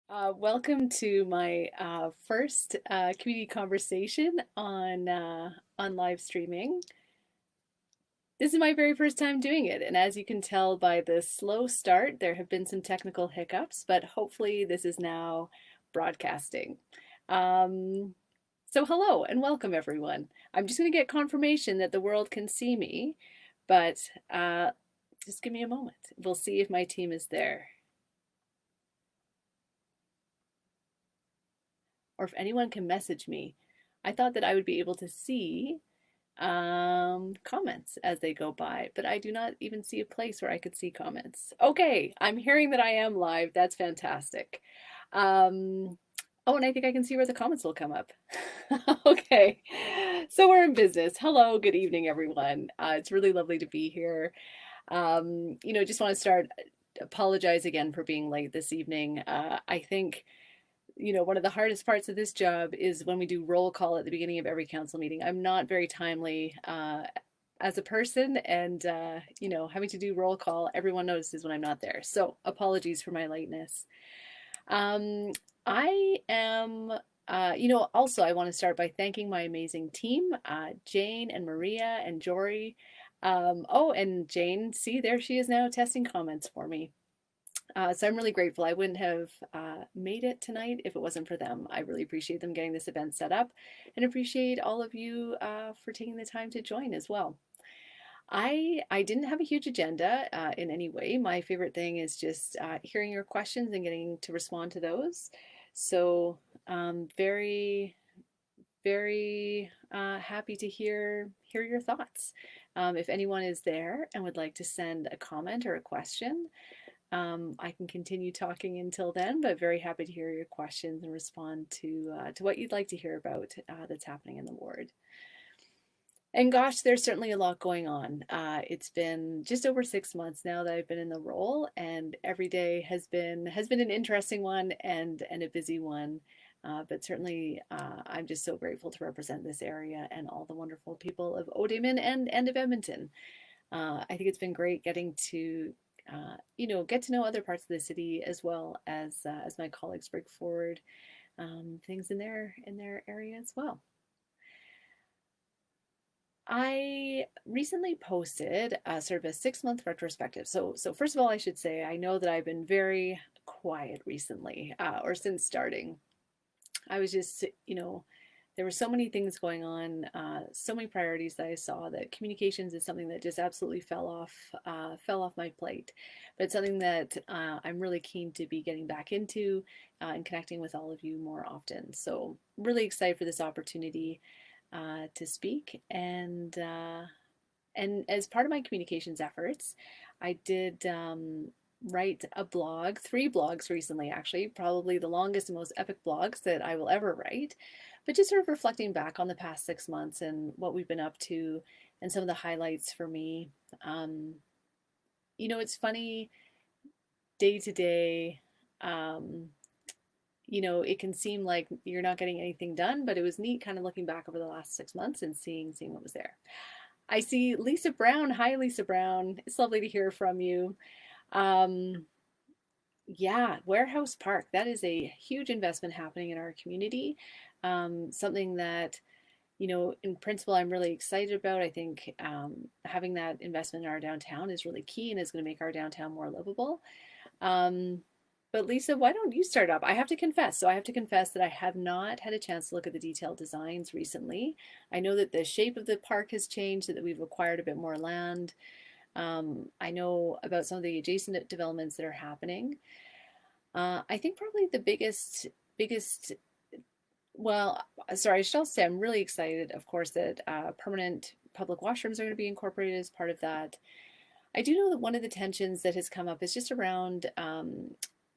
Welcome to my first community conversation on live streaming. This is my very first time doing it, and as you can tell by the slow start, there have been some technical hiccups, but hopefully this is now broadcasting. Um, so hello and welcome everyone. I'm just going to get confirmation that the world can see me, but just give me a moment. We'll see if my team is there, or if anyone can message me. I thought that I would be able to see comments as they go by, but I do not even see a place where I could see comments. Okay, I'm hearing that I am live. That's fantastic. Um, oh, and I think I can see where the comments will come up. Okay, so we're in business. Hello, good evening, everyone. It's really lovely to be here. Just want to start, apologize again for being late this evening. I think one of the hardest parts of this job is when we do roll call at the beginning of every council meeting. I'm not very timely as a person, and having to do roll call, everyone notices when I'm not there. So apologies for my lateness. Um, I am. Also, I want to start by thanking my amazing team, Jane and Maria and Jory. And Jane, see, there she is now testing comments for me. So I'm really grateful. I wouldn't have made it tonight if it wasn't for them. I really appreciate them getting this event set up and appreciate all of you for taking the time to join as well. I didn't have a huge agenda in any way. My favorite thing is just hearing your questions and getting to respond to those. So very, very happy to hear your thoughts. If anyone is there and would like to send a comment or a question, I can continue talking until then, but very happy to hear your questions and respond to what you'd like to hear about that's happening in the ward. And gosh, there's certainly a lot going on. It's been just over 6 months now that I've been in the role, and every day has been an interesting one and a busy one. But certainly, I'm just so grateful to represent this area and all the wonderful people of Odayman and of Edmonton. I think it's been great getting to get to know other parts of the city as well as my colleagues bring forward things in their area as well. I recently posted sort of a 6 month retrospective. So first of all, I should say I know that I've been very quiet recently, or since starting. I was just, there were so many things going on, so many priorities that I saw that communications is something that just absolutely fell off my plate. But it's something that I'm really keen to be getting back into and connecting with all of you more often. So really excited for this opportunity to speak and as part of my communications efforts, I did write a blog, 3 blogs recently, actually, probably the longest and most epic blogs that I will ever write. But just sort of reflecting back on the past 6 months and what we've been up to and some of the highlights for me. Um, it's funny, day to day, um, it can seem like you're not getting anything done, but it was neat kind of looking back over the last 6 months and seeing what was there. I see Lisa Brown. Hi, Lisa Brown. It's lovely to hear from you. Um, yeah, Warehouse Park. That is a huge investment happening in our community. Something that, in principle, I'm really excited about. I think having that investment in our downtown is really key and is going to make our downtown more livable. Um, but Lisa, why don't you start up? I have to confess. So I have to confess that I have not had a chance to look at the detailed designs recently. I know that the shape of the park has changed, that we've acquired a bit more land. I know about some of the adjacent developments that are happening. I think probably the biggest, well, sorry, I should also say I'm really excited, of course, that permanent public washrooms are going to be incorporated as part of that. I do know that one of the tensions that has come up is just around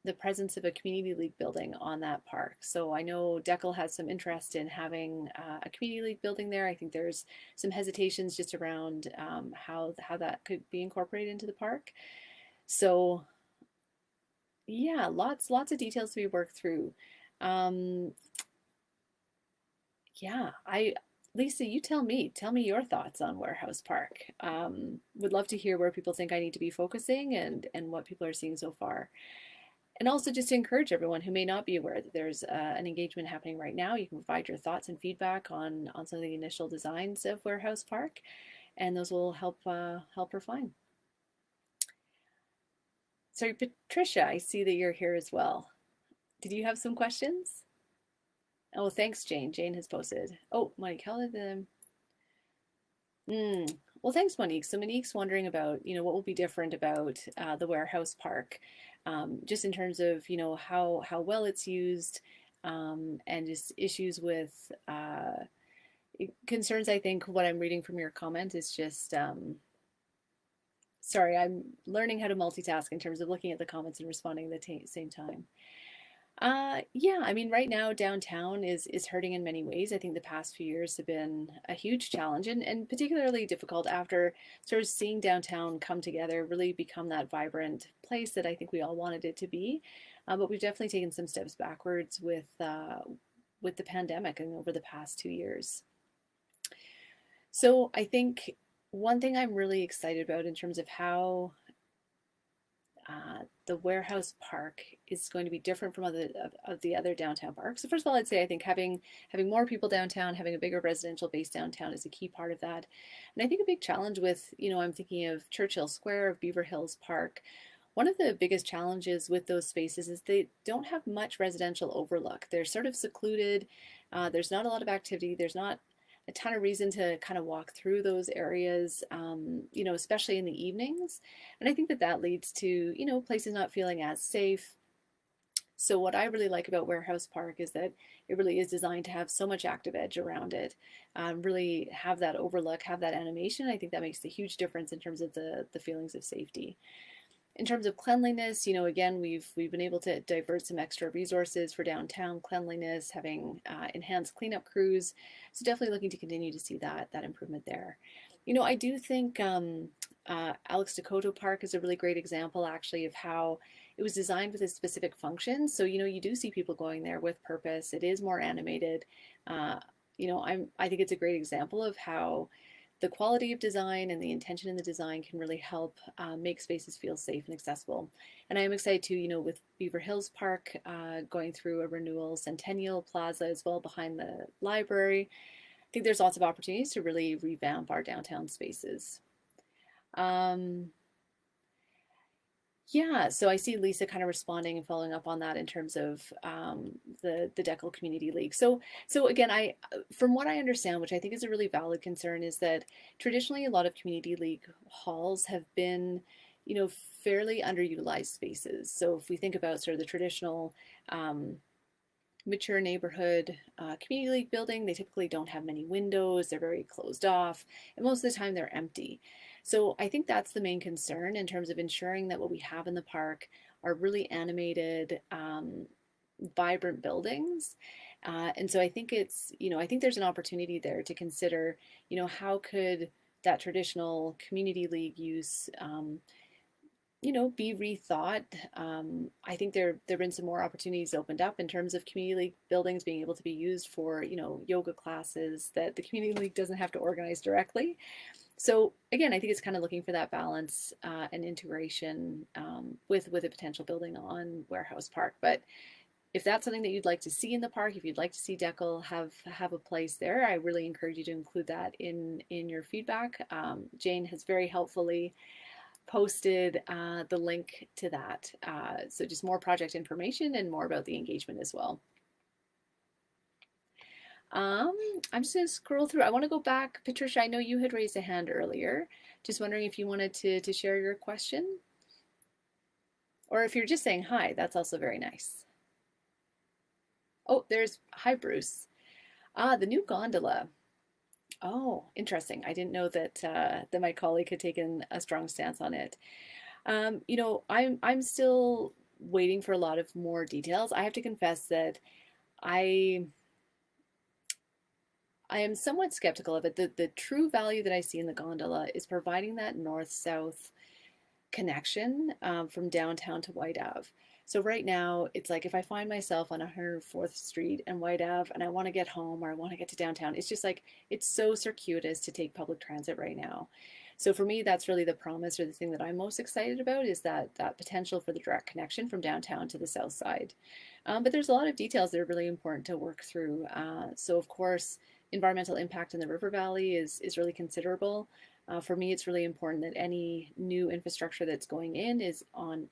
the presence of a community league building on that park. So I know Deckel has some interest in having a community league building there. I think there's some hesitations just around how that could be incorporated into the park. So yeah, lots of details to be worked through. Um, yeah, I Lisa, you tell me your thoughts on Warehouse Park. Would love to hear where people think I need to be focusing and what people are seeing so far. And also just to encourage everyone who may not be aware that there's an engagement happening right now, you can provide your thoughts and feedback on some of the initial designs of Warehouse Park, and those will help refine. So Patricia, I see that you're here as well. Did you have some questions? Oh, thanks, Jane. Jane has posted. Oh, Monique, how did the well, thanks, Monique. So Monique's wondering about, what will be different about the warehouse park, just in terms of, how well it's used, and just issues with concerns. I think what I'm reading from your comment is just, sorry, I'm learning how to multitask in terms of looking at the comments and responding at the same time. Yeah, I mean, right now downtown is hurting in many ways. I think the past few years have been a huge challenge and particularly difficult after sort of seeing downtown come together, really become that vibrant place that I think we all wanted it to be. But we've definitely taken some steps backwards with the pandemic and over the past 2 years. So I think one thing I'm really excited about in terms of how the warehouse park is going to be different from of the other downtown parks. So first of all, I'd say I think having more people downtown, having a bigger residential base downtown is a key part of that. And I think a big challenge with, I'm thinking of Churchill Square, of Beaver Hills Park. One of the biggest challenges with those spaces is they don't have much residential overlook. They're sort of secluded. There's not a lot of activity. There's not a ton of reason to kind of walk through those areas, especially in the evenings. And I think that leads to, places not feeling as safe. So what I really like about Warehouse Park is that it really is designed to have so much active edge around it, really have that overlook, have that animation. I think that makes a huge difference in terms of the feelings of safety. In terms of cleanliness, again, we've been able to divert some extra resources for downtown cleanliness, having enhanced cleanup crews. So definitely looking to continue to see that improvement there. I do think Alex Dakota Park is a really great example, actually, of how it was designed with a specific function. So you do see people going there with purpose. It is more animated. I think it's a great example of how the quality of design and the intention in the design can really help make spaces feel safe and accessible. And I am excited too, with Beaver Hills Park going through a renewal, Centennial Plaza as well behind the library. I think there's lots of opportunities to really revamp our downtown spaces. Yeah, so I see Lisa kind of responding and following up on that in terms of the DECL Community League. So again, from what I understand, which I think is a really valid concern, is that traditionally a lot of community league halls have been, fairly underutilized spaces. So if we think about sort of the traditional mature neighborhood community league building, they typically don't have many windows. They're very closed off, and most of the time they're empty. So I think that's the main concern in terms of ensuring that what we have in the park are really animated, vibrant buildings. And so I think I think there's an opportunity there to consider, how could that traditional community league use, be rethought. I think there have been some more opportunities opened up in terms of community league buildings being able to be used for, yoga classes that the community league doesn't have to organize directly. So again, I think it's kind of looking for that balance and integration with a potential building on Warehouse Park. But if that's something that you'd like to see in the park, if you'd like to see DECL have a place there, I really encourage you to include that in your feedback. Jane has very helpfully posted the link to that. So just more project information and more about the engagement as well. I'm just going to scroll through. I want to go back. Patricia, I know you had raised a hand earlier. Just wondering if you wanted to share your question. Or if you're just saying hi, that's also very nice. Oh, hi, Bruce. The new gondola. Oh, interesting. I didn't know that my colleague had taken a strong stance on it. I'm still waiting for a lot of more details. I have to confess that I am somewhat skeptical of it. The true value that I see in the gondola is providing that north-south connection from downtown to Whyte Ave. So right now, it's like if I find myself on 104th Street and Whyte Ave and I want to get home or I want to get to downtown, it's just like, it's so circuitous to take public transit right now. So for me, that's really the promise, or the thing that I'm most excited about, is that potential for the direct connection from downtown to the south side. But there's a lot of details that are really important to work through. So of course, environmental impact in the river valley is really considerable. For me, it's really important that any new infrastructure that's going in is on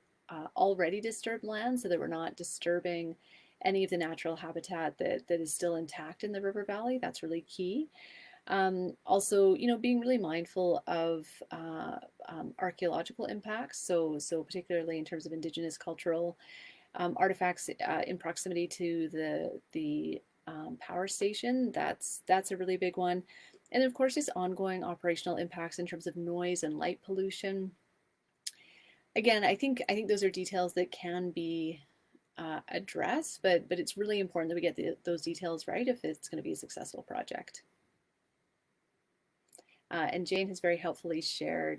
already disturbed land, so that we're not disturbing any of the natural habitat that is still intact in the river valley. That's really key. Also, being really mindful of archaeological impacts. So particularly in terms of Indigenous cultural artifacts in proximity to the power station. That's a really big one. And of course, just ongoing operational impacts in terms of noise and light pollution. Again, I think those are details that can be addressed, but it's really important that we get those details right if it's going to be a successful project. And Jane has very helpfully shared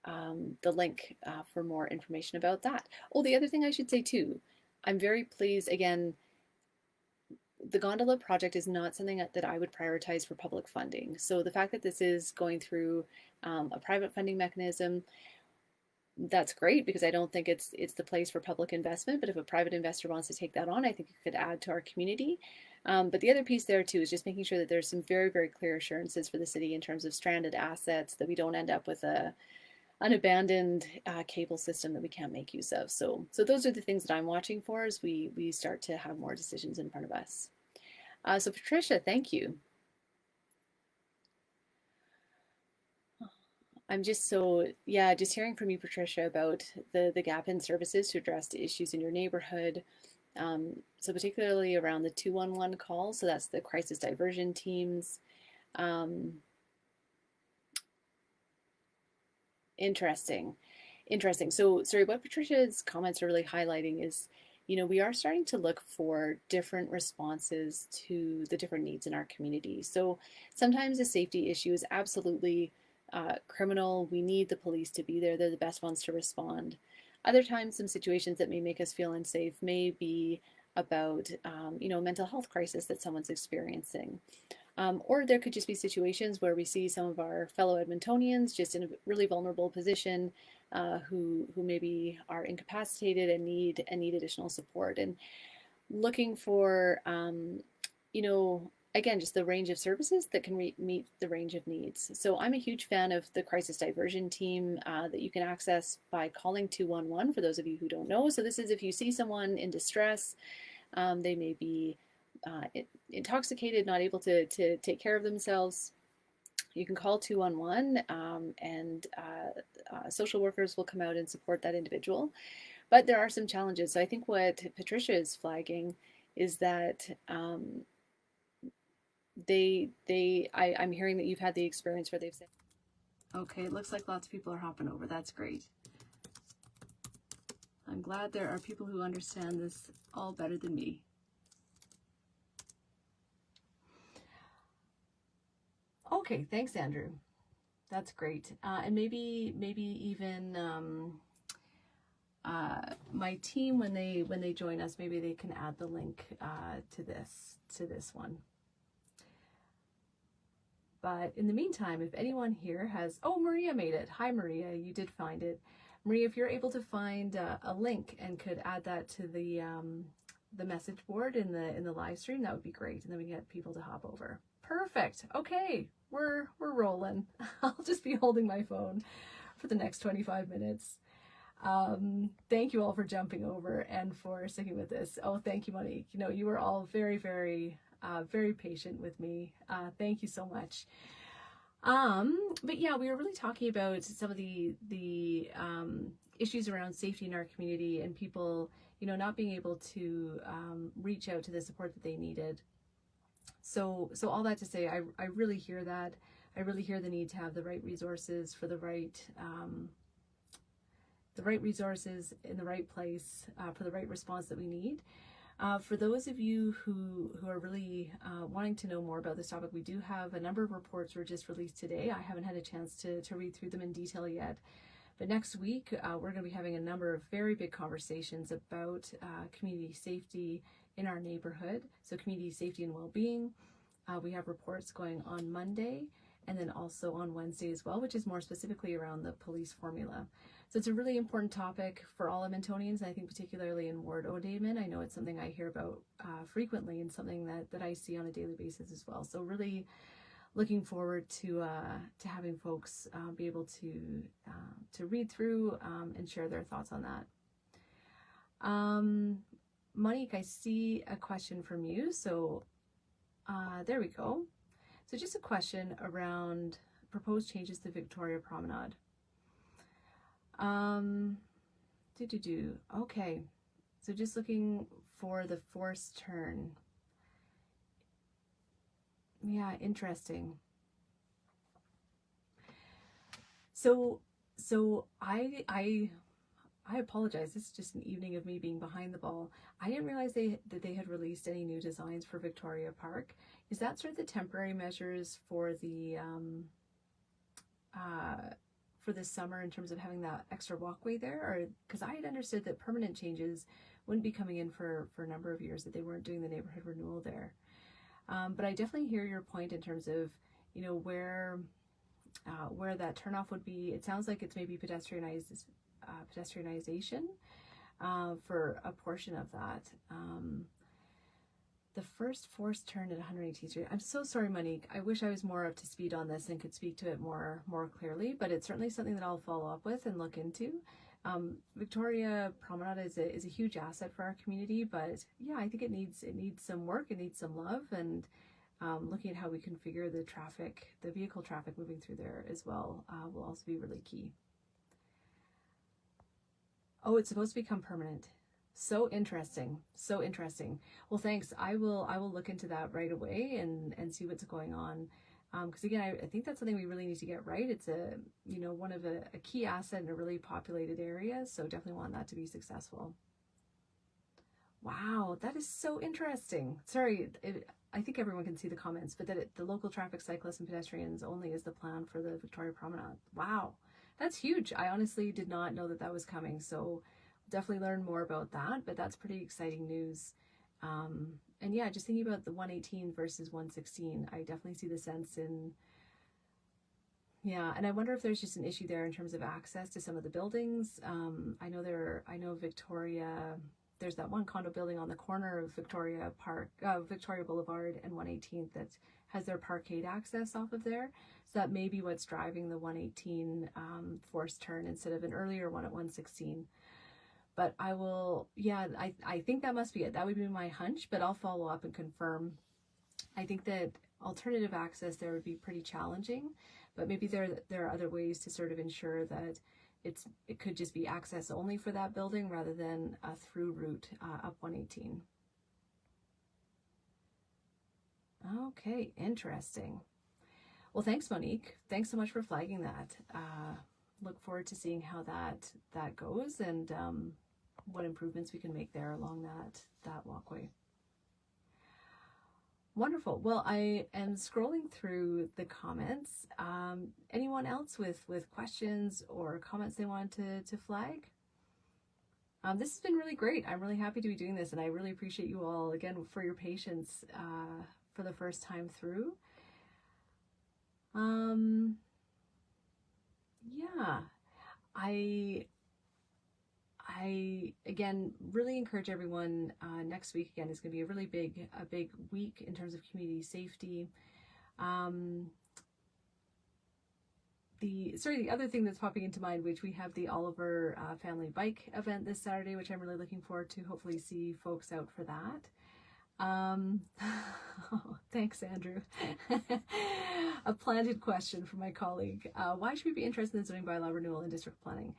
the link for more information about that. Oh, the other thing I should say too, I'm very pleased, again, the gondola project is not something that I would prioritize for public funding. So the fact that this is going through a private funding mechanism, that's great, because I don't think it's the place for public investment. But if a private investor wants to take that on, I think it could add to our community. But the other piece there too is just making sure that there's some very, very clear assurances for the city in terms of stranded assets, that we don't end up with an abandoned cable system that we can't make use of. So those are the things that I'm watching for as we start to have more decisions in front of us. So Patricia, thank you. I'm just just hearing from you, Patricia, about the gap in services to address the issues in your neighborhood. So particularly around the 211 call, so that's the crisis diversion teams. Interesting. Interesting. So, sorry, what Patricia's comments are really highlighting is, we are starting to look for different responses to the different needs in our community. So sometimes a safety issue is absolutely criminal. We need the police to be there. They're the best ones to respond. Other times, some situations that may make us feel unsafe may be about, a mental health crisis that someone's experiencing. Or there could just be situations where we see some of our fellow Edmontonians just in a really vulnerable position, who maybe are incapacitated and need additional support, and looking for again, just the range of services that can meet the range of needs. So I'm a huge fan of the crisis diversion team that you can access by calling 211, for those of you who don't know. So this is if you see someone in distress, they may be intoxicated, not able to take care of themselves. You can call 211, and social workers will come out and support that individual. But there are some challenges. So I think what Patricia is flagging is that I'm hearing that you've had the experience where they've said, okay, it looks like lots of people are hopping over. That's great. I'm glad there are people who understand this all better than me. Okay, thanks, Andrew. That's great. And maybe even my team, when they join us, maybe they can add the link to this one. But in the meantime, if anyone here has, oh, Maria made it. Hi, Maria, you did find it. Maria, if you're able to find a link and could add that to the message board in the live stream, that would be great, and then we can get people to hop over. Perfect. Okay, we're rolling. I'll just be holding my phone for the next 25 minutes. Thank you all for jumping over and for sticking with this. Oh, thank you, Monique. You were all very, very, very patient with me. Thank you so much. But yeah, we were really talking about some of the issues around safety in our community, and people, not being able to reach out to the support that they needed. So all that to say, I really hear that. I really hear the need to have the right resources for the right resources in the right place for the right response that we need. For those of you who are really wanting to know more about this topic, we do have a number of reports were just released today. I haven't had a chance to read through them in detail yet. But next week, we're going to be having a number of very big conversations about community safety in our neighborhood. So community safety and well-being. We have reports going on Monday. and then also on Wednesday as well, which is more specifically around the police formula. So it's a really important topic for all Edmontonians, and I think particularly in Ward O'Damon. I know it's something I hear about frequently, and something that I see on a daily basis as well. So really looking forward to having folks be able to read through and share their thoughts on that. Monique, I see a question from you, so there we go. So just a question around proposed changes to Victoria Promenade. Okay, so just looking for the forced turn. Yeah, interesting. So I apologize. This is just an evening of me being behind the ball. I didn't realize that they had released any new designs for Victoria Park. Is that sort of the temporary measures for the for this summer in terms of having that extra walkway there? Or because I had understood that permanent changes wouldn't be coming in for a number of years, that they weren't doing the neighborhood renewal there. But I definitely hear your point in terms of, you know, where that turnoff would be. It sounds like it's maybe pedestrianization for a portion of that. The first forced turn at 118th Street. I'm so sorry, Monique. I wish I was more up to speed on this and could speak to it more clearly, but it's certainly something that I'll follow up with and look into. Victoria Promenade is a huge asset for our community, but yeah, I think it needs some work, it needs some love, and looking at how we configure the vehicle traffic moving through there as well will also be really key. Oh, it's supposed to become permanent. So interesting. So interesting. Well, thanks. I will look into that right away and see what's going on. Because again, I think that's something we really need to get right. It's one of a key asset in a really populated area. So definitely want that to be successful. Wow, that is so interesting. Sorry, I think everyone can see the comments, but that the local traffic, cyclists, and pedestrians only is the plan for the Victoria Promenade. Wow, that's huge. I honestly did not know that was coming. So definitely learn more about that, but that's pretty exciting news. And yeah, just thinking about the 118 versus 116, I definitely see the sense in, yeah, and I wonder if there's just an issue there in terms of access to some of the buildings. I know Victoria, there's that one condo building on the corner of Victoria Boulevard and 118th that has their parkade access off of there. So that may be what's driving the 118 forced turn instead of an earlier one at 116. But I think that must be it. That would be my hunch, but I'll follow up and confirm. I think that alternative access there would be pretty challenging, but maybe there are other ways to sort of ensure that it could just be access only for that building rather than a through route up 118. Okay, interesting. Well, thanks, Monique. Thanks so much for flagging that. Look forward to seeing how that goes and what improvements we can make there along that walkway. Wonderful. Well, I am scrolling through the comments. Anyone else with questions or comments they wanted to flag? This has been really great. I'm really happy to be doing this, and I really appreciate you all again for your patience for the first time through. Yeah, I again really encourage everyone. Next week again is going to be a really big week in terms of community safety. The other thing that's popping into mind, which we have the Oliver family bike event this Saturday, which I'm really looking forward to. Hopefully see folks out for that. Thanks, Andrew. A planted question from my colleague. Why should we be interested in zoning bylaw renewal and district planning?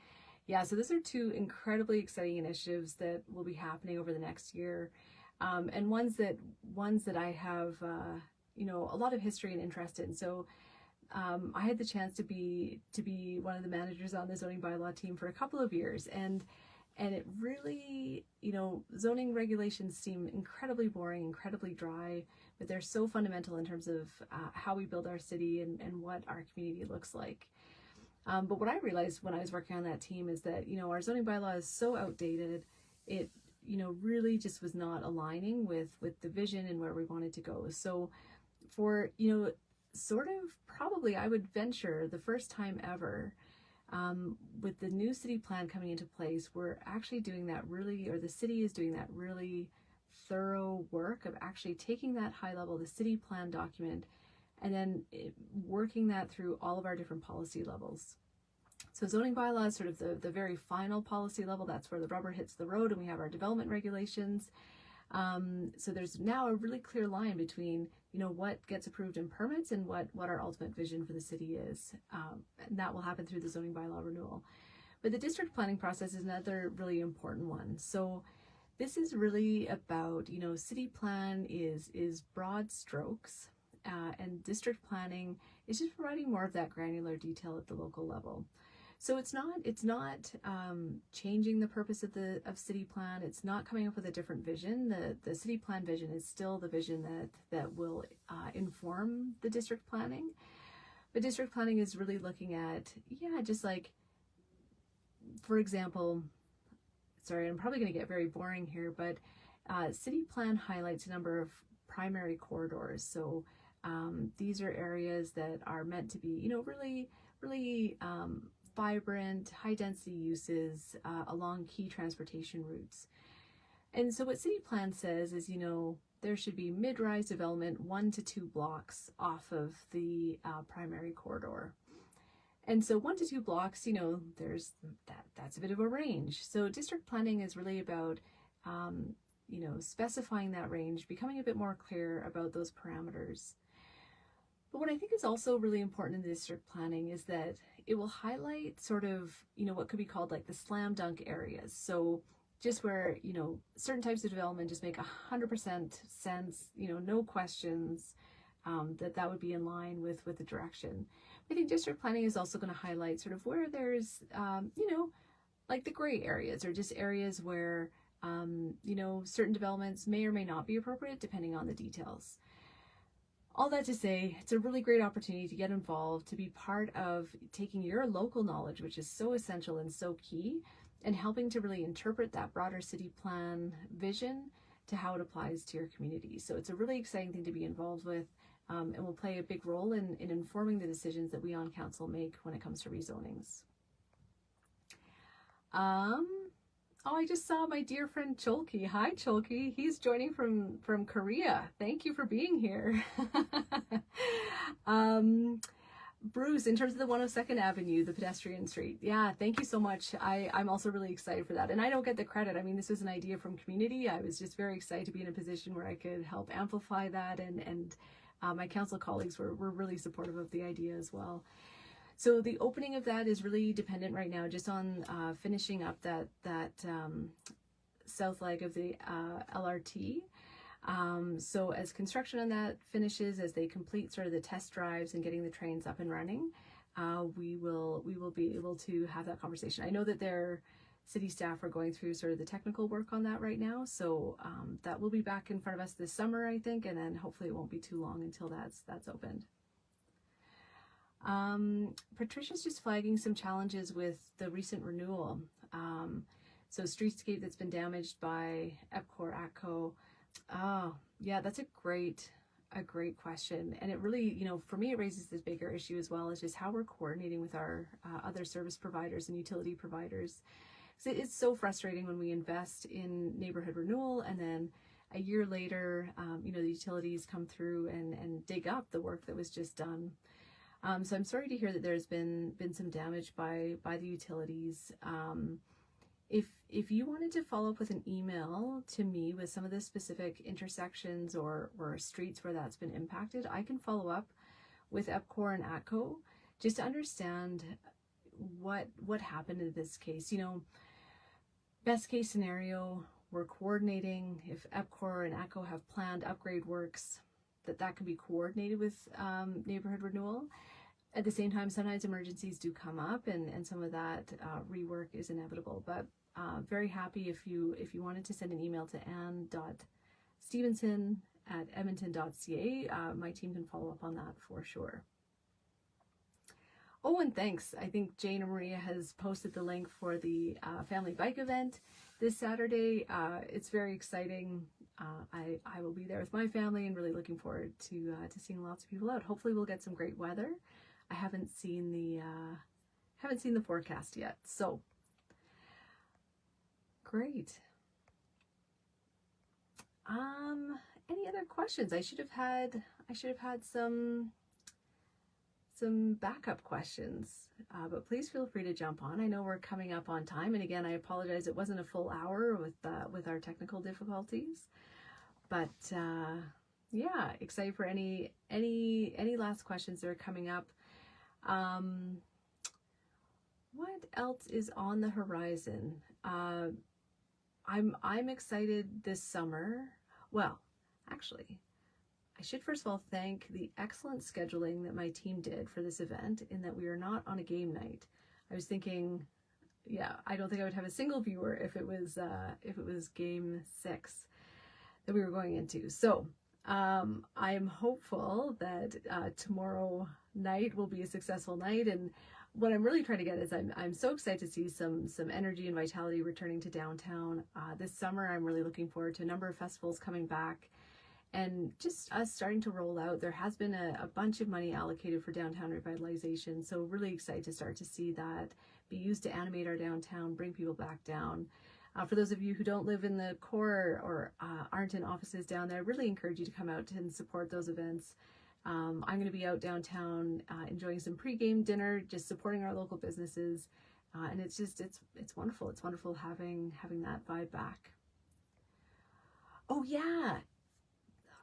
Yeah, so those are two incredibly exciting initiatives that will be happening over the next year, and ones that I have a lot of history and interest in. So I had the chance to be one of the managers on the zoning bylaw team for a couple of years, and it really, zoning regulations seem incredibly boring, incredibly dry, but they're so fundamental in terms of how we build our city and what our community looks like. But what I realized when I was working on that team is that, our zoning bylaw is so outdated. It, really just was not aligning with the vision and where we wanted to go. So for, sort of probably, I would venture, the first time ever, with the new city plan coming into place, we're actually doing that really, or the city is doing that really thorough work of actually taking that high level, the city plan document, and then working that through all of our different policy levels. So zoning bylaw is sort of the very final policy level. That's where the rubber hits the road, and we have our development regulations. So there's now a really clear line between, what gets approved in permits and what our ultimate vision for the city is. And that will happen through the zoning bylaw renewal. But the district planning process is another really important one. So this is really about, city plan is broad strokes, and district planning is just providing more of that granular detail at the local level. So it's not changing the purpose of city plan. It's not coming up with a different vision. The city plan vision is still the vision that will inform the district planning. But district planning is really looking at, just like, for example, sorry, I'm probably going to get very boring here, but city plan highlights a number of primary corridors. So these are areas that are meant to be, really vibrant, high density uses along key transportation routes. And so what city plan says is, there should be mid-rise development 1 to 2 blocks off of the primary corridor. And so 1 to 2 blocks, there's that's a bit of a range. So district planning is really about, specifying that range, becoming a bit more clear about those parameters. But what I think is also really important in the district planning is that it will highlight sort of, what could be called like the slam dunk areas. So just where, certain types of development just make 100% sense, no questions, that would be in line with the direction. I think district planning is also going to highlight sort of where there's, like the gray areas, or just areas where, certain developments may or may not be appropriate depending on the details. All that to say, it's a really great opportunity to get involved, to be part of taking your local knowledge, which is so essential and so key, and helping to really interpret that broader city plan vision to how it applies to your community. So it's a really exciting thing to be involved with, and will play a big role in informing the decisions that we on council make when it comes to rezonings. Oh, I just saw my dear friend Cholky. Hi, Cholky. He's joining from Korea. Thank you for being here. Bruce, in terms of the 102nd Avenue, the pedestrian street. Yeah, thank you so much. I'm also really excited for that. And I don't get the credit. I mean, this was an idea from community. I was just very excited to be in a position where I could help amplify that. And my council colleagues were really supportive of the idea as well. So the opening of that is really dependent right now just on finishing up that south leg of the LRT. So as construction on that finishes, as they complete sort of the test drives and getting the trains up and running, we will be able to have that conversation. I know that their city staff are going through sort of the technical work on that right now, so that will be back in front of us this summer, I think, and then hopefully it won't be too long until that's opened. Patricia's just flagging some challenges with the recent renewal. So streetscape that's been damaged by EPCOR, ATCO. Oh, yeah, that's a great question. And it really, for me, it raises this bigger issue as well, is just how we're coordinating with our other service providers and utility providers. So it's so frustrating when we invest in neighborhood renewal and then a year later, the utilities come through and dig up the work that was just done. So I'm sorry to hear that there's been some damage by the utilities. If you wanted to follow up with an email to me with some of the specific intersections or streets where that's been impacted, I can follow up with EPCOR and ATCO just to understand what happened in this case. Best case scenario, we're coordinating. If EPCOR and ATCO have planned upgrade works, that can be coordinated with neighborhood renewal. At the same time, sometimes emergencies do come up, and some of that rework is inevitable. But very happy if you wanted to send an email to ann.stevenson@edmonton.ca. My team can follow up on that for sure. Oh, and thanks. I think Jane and Maria has posted the link for the family bike event this Saturday. It's very exciting. I will be there with my family and really looking forward to seeing lots of people out. Hopefully, we'll get some great weather. I haven't seen the forecast yet, so great. Any other questions? I should have had some backup questions, but please feel free to jump on. I know we're coming up on time, and again, I apologize. It wasn't a full hour with our technical difficulties, but yeah, excited for any last questions that are coming up. What else is on the horizon? I'm excited this summer. Well, actually, I should first of all thank the excellent scheduling that my team did for this event, in that we are not on a game night. I was thinking, yeah, I don't think I would have a single viewer if it was game 6 that we were going into. So I'm hopeful that tomorrow night will be a successful night. And what I'm really trying to get is I'm so excited to see some energy and vitality returning to downtown. This summer, I'm really looking forward to a number of festivals coming back, and just us starting to roll out. There has been a bunch of money allocated for downtown revitalization, so really excited to start to see that be used to animate our downtown, bring people back down. For those of you who don't live in the core or aren't in offices down there, I really encourage you to come out and support those events. I'm going to be out downtown enjoying some pre-game dinner, just supporting our local businesses, and it's wonderful. It's wonderful having that vibe back. Oh yeah,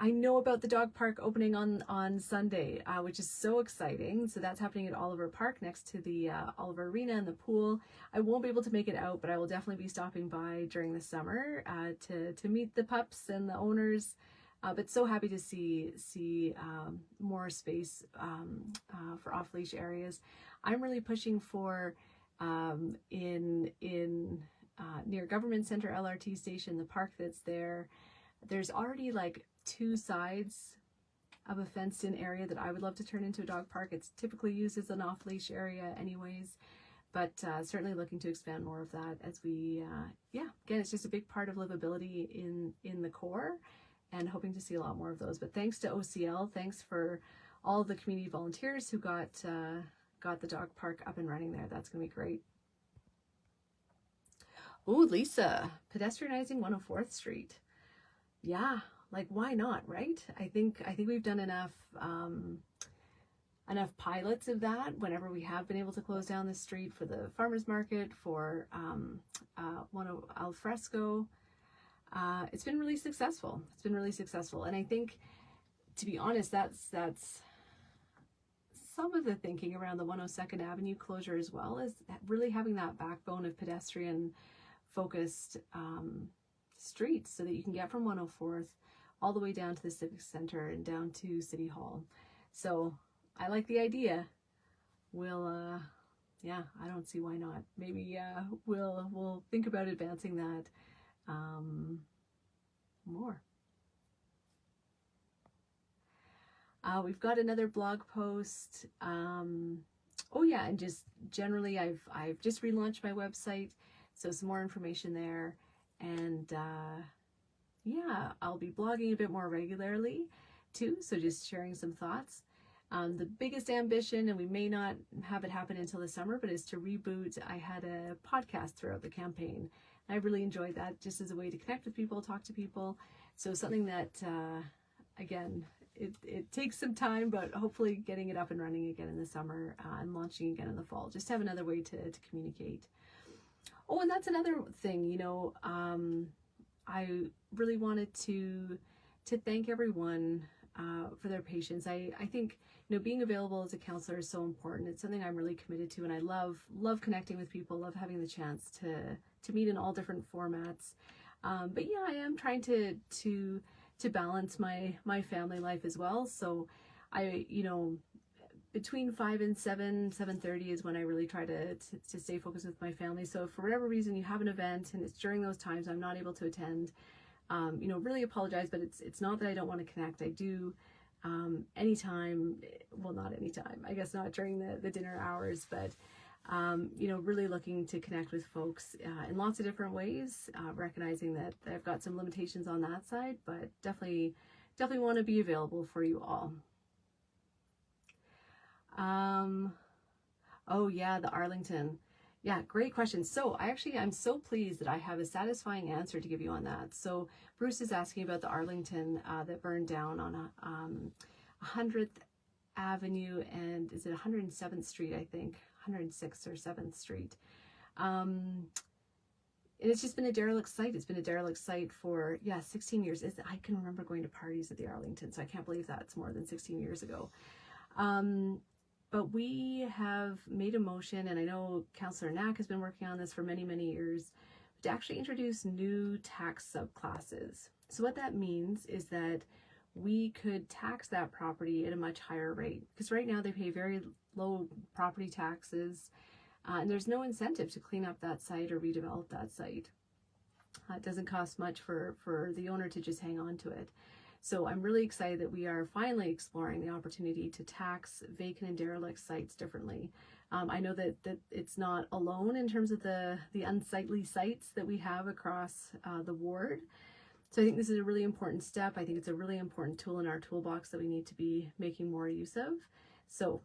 I know about the dog park opening on Sunday, which is so exciting. So that's happening at Oliver Park, next to the Oliver Arena and the pool. I won't be able to make it out, but I will definitely be stopping by during the summer to meet the pups and the owners. But so happy to see more space for off-leash areas. I'm really pushing for in near Government Center LRT station, the park that's there. There's already like 2 sides of a fenced-in area that I would love to turn into a dog park. It's typically used as an off-leash area anyways, but certainly looking to expand more of that as we, yeah, again, it's just a big part of livability in the core, and hoping to see a lot more of those. But thanks to OCL, thanks for all the community volunteers who got the dog park up and running there. That's gonna be great. Oh, Lisa, pedestrianizing 104th Street. Yeah, like why not, right? I think we've done enough pilots of that whenever we have been able to close down the street for the farmers market, for one of al fresco. It's been really successful. And I think, to be honest, that's some of the thinking around the 102nd Avenue closure as well, is really having that backbone of pedestrian focused streets, so that you can get from 104th all the way down to the Civic Center and down to City Hall. So I like the idea. We'll yeah, I don't see why not. Maybe we'll think about advancing that more. We've got another blog post. Oh yeah, and just generally, I've just relaunched my website, so some more information there. And yeah, I'll be blogging a bit more regularly too, so just sharing some thoughts. The biggest ambition, and we may not have it happen until the summer, but is to reboot. I had a podcast throughout the campaign. I really enjoyed that, just as a way to connect with people, talk to people. So something that, again, it takes some time, but hopefully getting it up and running again in the summer and launching again in the fall. Just have another way to communicate. Oh, and that's another thing, you know, I really wanted to thank everyone for their patience. I think, you know, being available as a counselor is so important. It's something I'm really committed to, and I love connecting with people, love having the chance to meet in all different formats. But yeah, I am trying to balance my family life as well. So I, you know, between 5 and 7:30 is when I really try to stay focused with my family. So if for whatever reason you have an event and it's during those times I'm not able to attend, you know, really apologize, but it's not that I don't want to connect. I do anytime, well, not anytime, I guess not during the dinner hours, but really looking to connect with folks in lots of different ways, recognizing that I've got some limitations on that side, but definitely want to be available for you all. Oh yeah, the Arlington. Yeah, great question. So I'm so pleased that I have a satisfying answer to give you on that. So Bruce is asking about the Arlington that burned down on 100th Avenue, and is it 107th Street, I think, 106th or 7th Street. And it's just been a derelict site. It's been a derelict site for, 16 years. I can remember going to parties at the Arlington, so I can't believe that's more than 16 years ago. But we have made a motion, and I know Councillor Knack has been working on this for many, many years, to actually introduce new tax subclasses. So what that means is that we could tax that property at a much higher rate, because right now they pay very low property taxes, and there's no incentive to clean up that site or redevelop that site. It doesn't cost much for the owner to just hang on to it. So I'm really excited that we are finally exploring the opportunity to tax vacant and derelict sites differently. I know that it's not alone in terms of the unsightly sites that we have across the ward. So I think this is a really important step. I think it's a really important tool in our toolbox that we need to be making more use of. So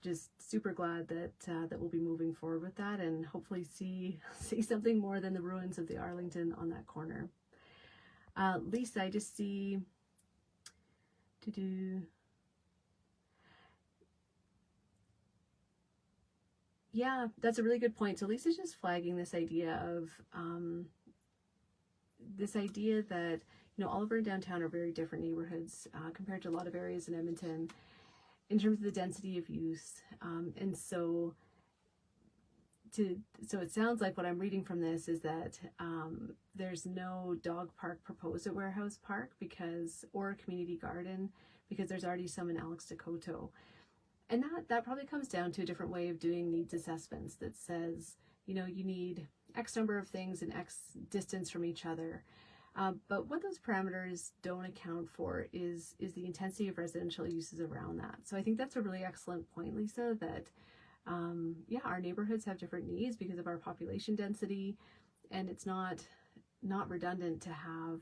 just super glad that we'll be moving forward with that, and hopefully see something more than the ruins of the Arlington on that corner. Lisa, I just see yeah, that's a really good point. So Lisa's just flagging this idea of that Oliver and downtown are very different neighborhoods compared to a lot of areas in Edmonton in terms of the density of use, and so it sounds like what I'm reading from this is that there's no dog park proposed at Warehouse Park or a community garden, because there's already some in Alex Decoto. And that probably comes down to a different way of doing needs assessments that says, you need X number of things and X distance from each other. But what those parameters don't account for is the intensity of residential uses around that. So I think that's a really excellent point, Lisa, that our neighborhoods have different needs because of our population density, and it's not redundant to have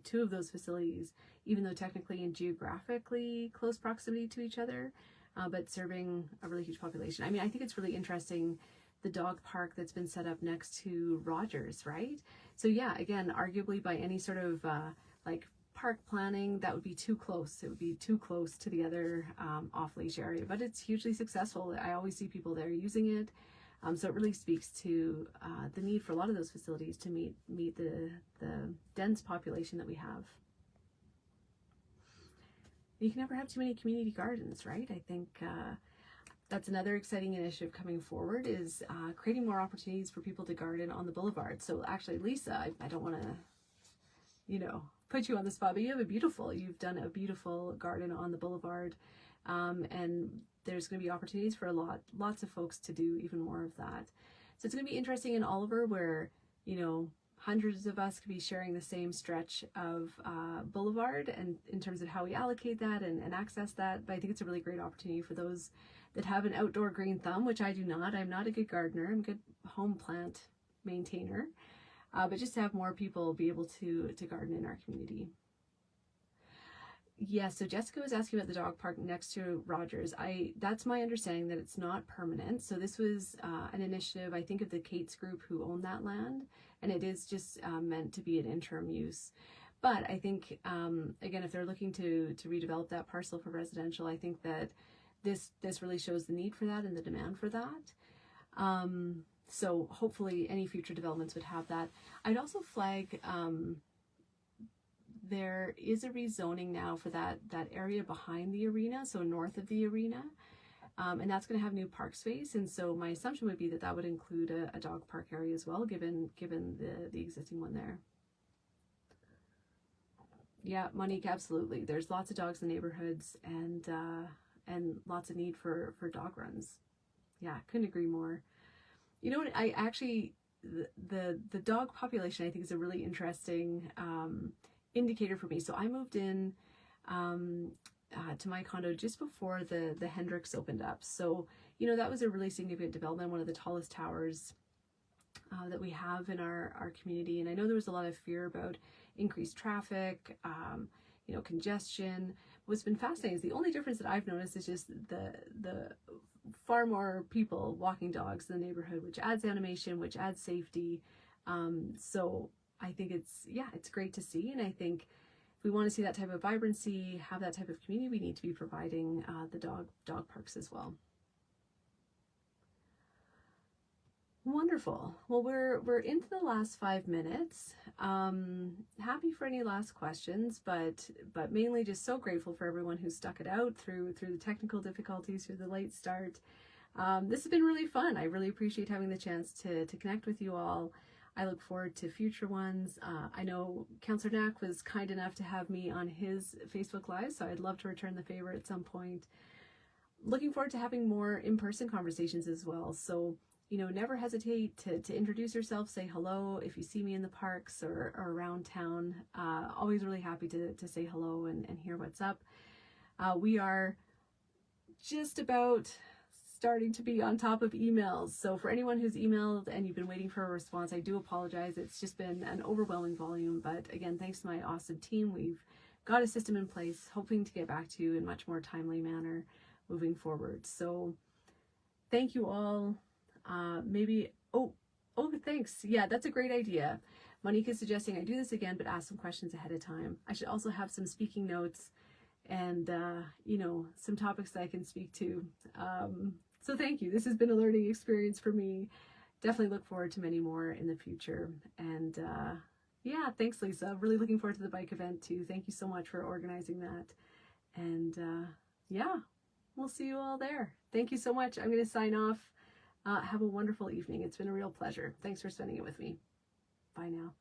two of those facilities, even though technically and geographically close proximity to each other, but serving a really huge population. I mean, I think it's really interesting, the dog park that's been set up next to Rogers, right? So yeah, again, arguably by any sort of park planning, that would be too close. It would be too close to the other off-leash area, but it's hugely successful. I always see people there using it. So it really speaks to the need for a lot of those facilities to meet the dense population that we have. You can never have too many community gardens, right? I think that's another exciting initiative coming forward, is creating more opportunities for people to garden on the boulevard. So actually, Lisa, I don't want to, put you on the spot, but you've done a beautiful garden on the boulevard, and there's going to be opportunities for lots of folks to do even more of that. So it's going to be interesting in Oliver, where hundreds of us could be sharing the same stretch of boulevard, and in terms of how we allocate that and access that. But I think it's a really great opportunity for those that have an outdoor green thumb, which I do not. I'm not a good gardener. I'm a good home plant maintainer. But just to have more people be able to garden in our community. Yeah, so Jessica was asking about the dog park next to Rogers. That's my understanding, that it's not permanent. So this was an initiative, I think, of the Cates Group, who own that land, and it is just meant to be an interim use. But I think, again, if they're looking to redevelop that parcel for residential, I think that this really shows the need for that and the demand for that. So hopefully any future developments would have that. I'd also flag there is a rezoning now for that area behind the arena, so north of the arena, and that's going to have new park space. And so my assumption would be that would include a dog park area as well, given the existing one there. Yeah, Monique, absolutely. There's lots of dogs in the neighborhoods, and lots of need for dog runs. Yeah, couldn't agree more. You know what? I actually, the dog population, I think, is a really interesting indicator for me. So I moved in to my condo just before the Hendricks opened up. So, that was a really significant development, one of the tallest towers that we have in our community. And I know there was a lot of fear about increased traffic, congestion. What's been fascinating is the only difference that I've noticed is just the far more people walking dogs in the neighborhood, which adds animation, which adds safety. So I think it's great to see. And I think if we want to see that type of vibrancy, have that type of community, we need to be providing the dog parks as well. Wonderful. Well, we're into the last 5 minutes. Happy for any last questions, but mainly just so grateful for everyone who stuck it out through the technical difficulties, through the late start. This has been really fun. I really appreciate having the chance to connect with you all. I look forward to future ones. I know Councillor Knack was kind enough to have me on his Facebook Live, so I'd love to return the favor at some point. Looking forward to having more in-person conversations as well. So, never hesitate to introduce yourself, say hello if you see me in the parks or around town. Always really happy to say hello and hear what's up. We are just about starting to be on top of emails. So for anyone who's emailed and you've been waiting for a response, I do apologize. It's just been an overwhelming volume. But again, thanks to my awesome team, we've got a system in place, hoping to get back to you in much more timely manner moving forward. So thank you all. Thanks. Yeah, that's a great idea. Monique is suggesting I do this again, but ask some questions ahead of time. I should also have some speaking notes and, some topics that I can speak to. So thank you. This has been a learning experience for me. Definitely look forward to many more in the future. And thanks, Lisa. Really looking forward to the bike event too. Thank you so much for organizing that. And we'll see you all there. Thank you so much. I'm going to sign off. Have a wonderful evening. It's been a real pleasure. Thanks for spending it with me. Bye now.